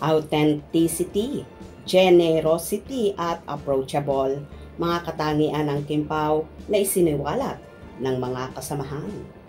authenticity, generosity at approachable, mga katangian ng Kim Pao na isiniwalat ng mga kasamahan.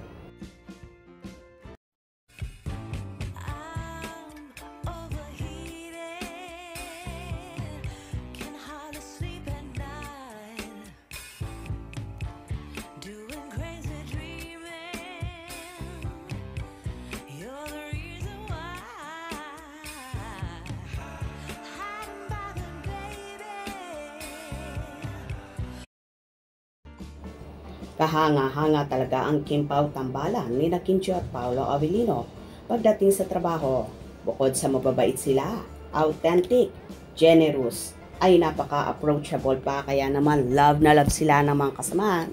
Kahanga-hanga talaga ang Kim Pao tambalan ni Kimchi at Paolo Avellino pagdating sa trabaho. Bukod sa mababait sila, authentic, generous, ay napaka-approachable pa, kaya naman love na love sila ng mga kasamahan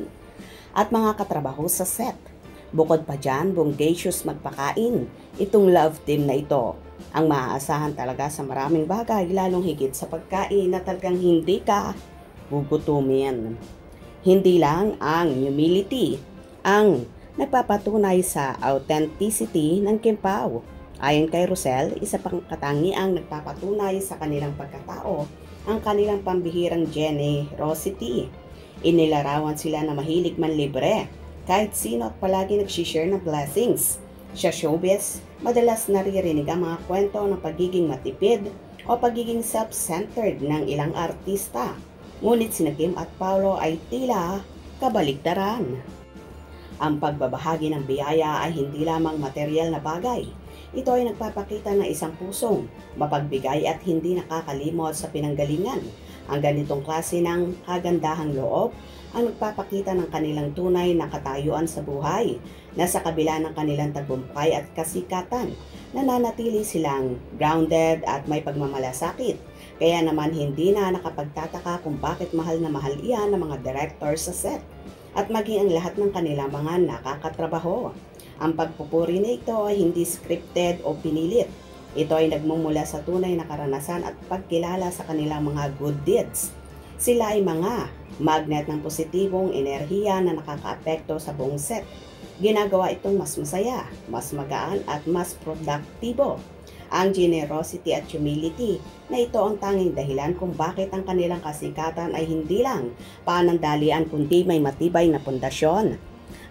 at mga katrabaho sa set. Bukod pa dyan, bonggacious magpakain itong love team na ito. Ang maaasahan talaga sa maraming bagay, lalong higit sa pagkain na talagang hindi ka gugutumin. Hindi lang ang humility ang nagpapatunay sa authenticity ng Kim Pao. Ayon kay Rosel, isa pang katangiang nagpapatunay sa kanilang pagkatao ang kanilang pambihirang generosity. Inilarawan sila na mahilig manlibre kahit sino at palagi nagsishare ng blessings. Sa showbiz, madalas naririnig ang mga kwento ng pagiging matipid o pagiging self-centered ng ilang artista. Ngunit sina Kim at Paolo ay tila kabaligtaran. Ang pagbabahagi ng biyaya ay hindi lamang material na bagay. Ito ay nagpapakita ng isang pusong mapagbigay at hindi nakakalimot sa pinanggalingan. Ang ganitong klase ng kagandahang loob ang nagpapakita ng kanilang tunay na katayuan sa buhay, na sa kabila ng kanilang tagumpay at kasikatan, nananatili silang grounded at may pagmamalasakit. Kaya naman hindi na nakapagtataka kung bakit mahal na mahal iyan ng mga director sa set at maging ang lahat ng kanilang mga nakakatrabaho. Ang pagpupuri na ito ay hindi scripted o pinilit. Ito ay nagmumula sa tunay na karanasan at pagkilala sa kanilang mga good deeds. Sila ay mga magnet ng positibong enerhiya na nakakaapekto sa buong set. Ginagawa itong mas masaya, mas magaan at mas produktibo. Ang generosity at humility na ito ang tanging dahilan kung bakit ang kanilang kasikatan ay hindi lang panandalian kundi may matibay na pundasyon.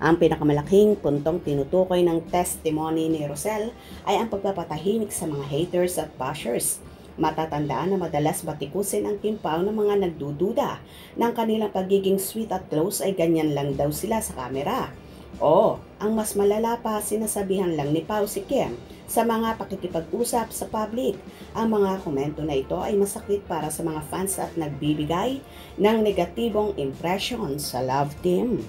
Ang pinakamalaking puntong tinutukoy ng testimony ni Rosel ay ang pagpapatahimik sa mga haters at bashers. Matatandaan na madalas batikusin ang Kim Pao ng mga nagdududa ng kanilang pagiging sweet at close ay ganyan lang daw sila sa kamera. O, ang mas malala pa, sinasabihan lang ni Pao si Kim sa mga pakikipag-usap sa public. Ang mga komento na ito ay masakit para sa mga fans at nagbibigay ng negatibong impression sa love team.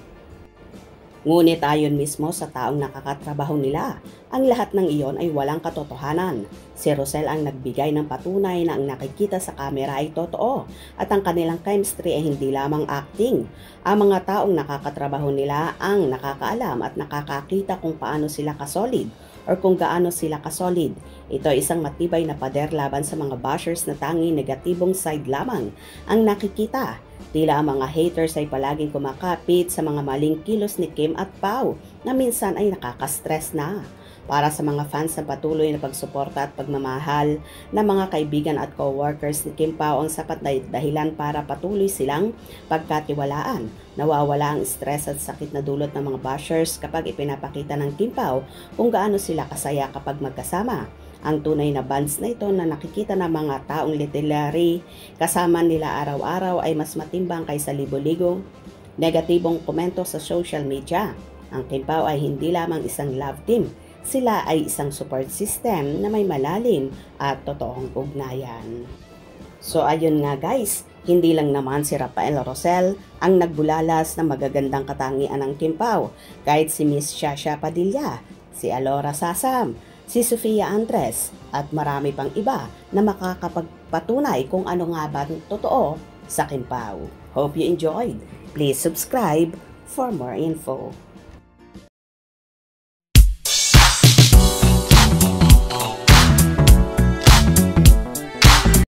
Ngunit ayon mismo sa taong nakakatrabaho nila, ang lahat ng iyon ay walang katotohanan. Si Rosel ang nagbigay ng patunay na ang nakikita sa kamera ay totoo at ang kanilang chemistry ay hindi lamang acting. Ang mga taong nakakatrabaho nila ang nakakaalam at nakakakita kung paano sila kasolid or kung gaano sila kasolid. Ito ay isang matibay na pader laban sa mga bashers na tanging negatibong side lamang ang nakikita. Tila ang mga haters ay palaging kumakapit sa mga maling kilos ni Kim at Pao na minsan ay nakaka-stress na. Para sa mga fans na patuloy na pagsuporta at pagmamahal ng mga kaibigan at co-workers ni Kim Pao ang sapat na dahilan para patuloy silang pagkatiwalaan. Nawawala ang stress at sakit na dulot ng mga bashers kapag ipinapakita ng Kim Pao kung gaano sila kasaya kapag magkasama. Ang tunay na bonds na ito na nakikita ng mga taong literary kasama nila araw-araw ay mas matimbang kaysa libo-libo negatibong komento sa social media. Ang Kim Pao ay hindi lamang isang love team, sila ay isang support system na may malalim at totoong ugnayan. So ayun nga guys, hindi lang naman si Rafael Rosel ang nagbulalas ng magagandang katangian ng Kim Pao, kahit si Miss Shasha Padilla, si Alora Sasam, si Sofia Andres at marami pang iba na makakapagpatunay kung ano nga ba totoo sa Kim Pao. Hope you enjoyed. Please subscribe for more info.